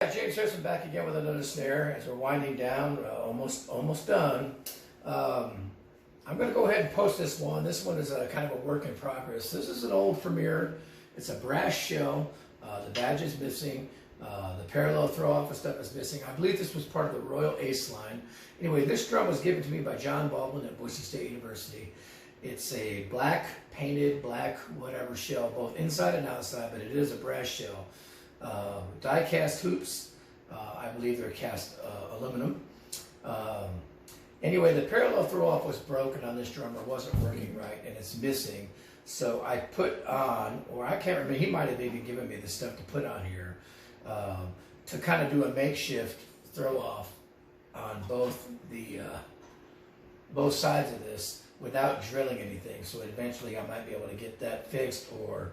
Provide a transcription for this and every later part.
James Harrison back again with another snare as we're winding down, almost done. I'm going to go ahead and post this one. This one is kind of a work in progress. This is an old Premier. It's a brass shell. The badge is missing. The parallel throw-off and stuff is missing. I believe this was part of the Royal Ace line. Anyway, this drum was given to me by John Baldwin at Boise State University. It's a black, painted, black, whatever shell, both inside and outside, but it is a brass shell. Die-cast hoops. I believe they're cast aluminum. Anyway, the parallel throw-off was broken on this drum, or wasn't working right, and it's missing. So I put on, or I can't remember, he might have even given me the stuff to put on here to kind of do a makeshift throw-off on both sides of this without drilling anything. So eventually I might be able to get that fixed, or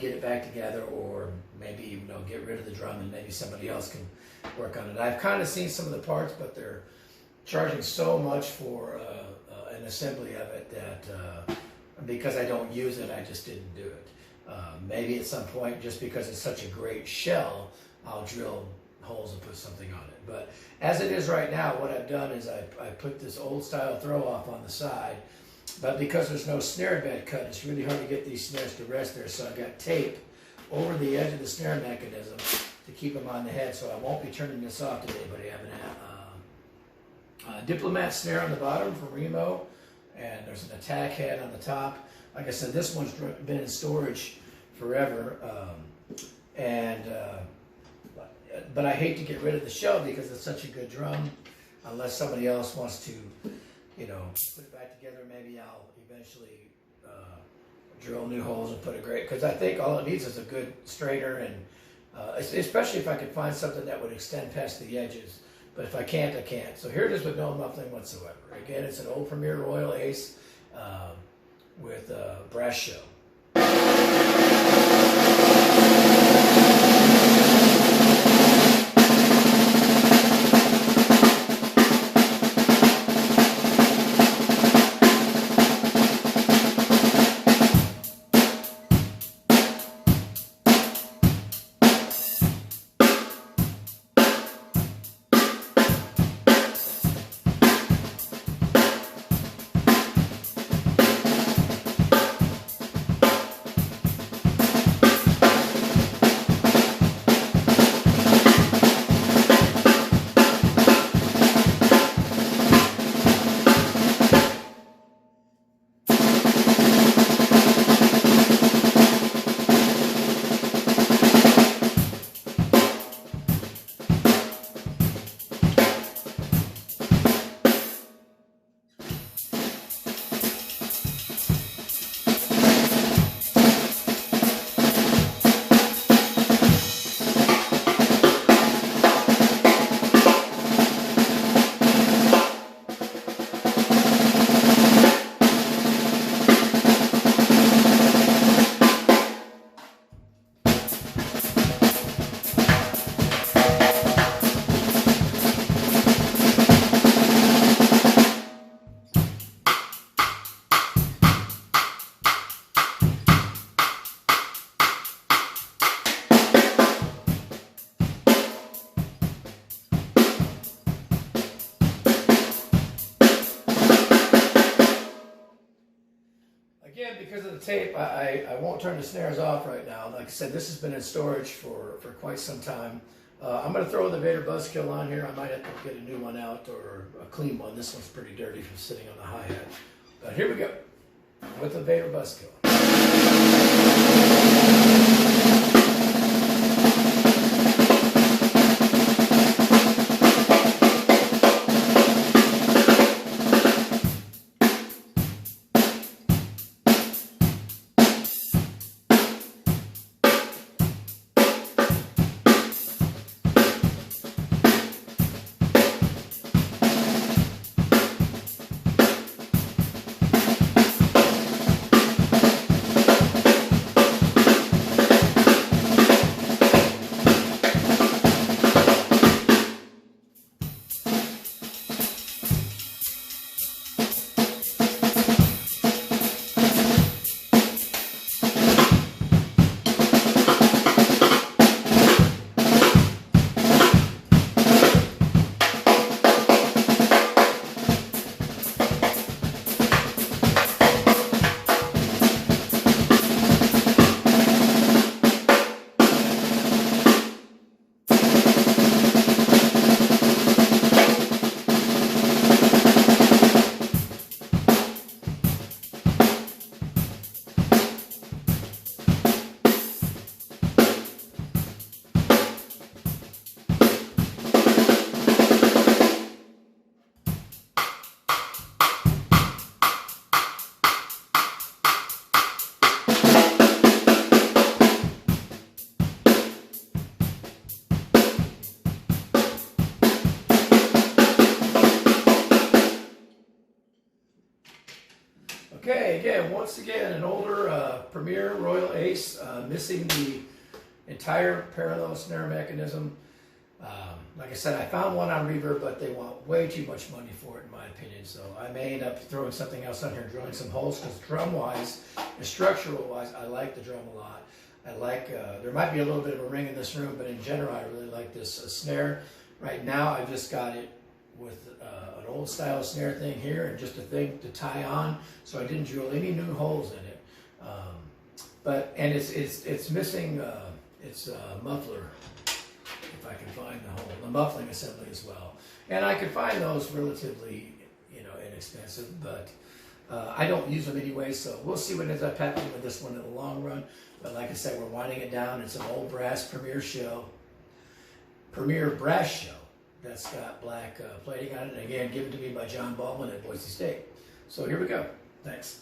get it back together, or maybe get rid of the drum and maybe somebody else can work on it. I've kind of seen some of the parts, but they're charging so much for an assembly of it that because I don't use it, I just didn't do it. Maybe at some point, just because it's such a great shell, I'll drill holes and put something on it. But as it is right now, what I've done is I put this old style throw off on the side, but because there's no snare bed cut, it's really hard to get these snares to rest there. So I've got tape over the edge of the snare mechanism to keep them on the head. So I won't be turning this off today, but I have a Diplomat snare on the bottom from Remo, and there's an attack head on the top. Like I said, this one's been in storage forever, but I hate to get rid of the shell because it's such a good drum. Unless somebody else wants to, put it back together, maybe I'll eventually drill new holes and put a great, because I think all it needs is a good straightener, and especially if I could find something that would extend past the edges. But if I can't, I can't. So here it is with no muffling whatsoever. Again, it's an old Premier Royal Ace with a brass shell. Again, because of the tape, I won't turn the snares off right now. Like I said, this has been in storage for quite some time. I'm going to throw the Vader Buzzkill on here. I might have to get a new one out, or a clean one. This one's pretty dirty from sitting on the hi-hat. But here we go with the Vader Buzzkill. Okay, again, once again, an older Premier Royal Ace, missing the entire parallel snare mechanism. Like I said, I found one on Reverb, but they want way too much money for it, in my opinion. So I may end up throwing something else on here, drilling some holes, because drum-wise and structural-wise, I like the drum a lot. I like, there might be a little bit of a ring in this room, but in general, I really like this snare. Right now, I've just got it with an old style snare thing here and just a thing to tie on, so I didn't drill any new holes in it. And it's missing its muffler, if I can find the hole, the muffling assembly as well. And I could find those relatively, inexpensive, but I don't use them anyway, so we'll see what ends up happening with this one in the long run. But like I said, we're winding it down. It's an old brass Premier brass shell that's got black plating on it. And again, given to me by John Baldwin at Boise State. So here we go. Thanks.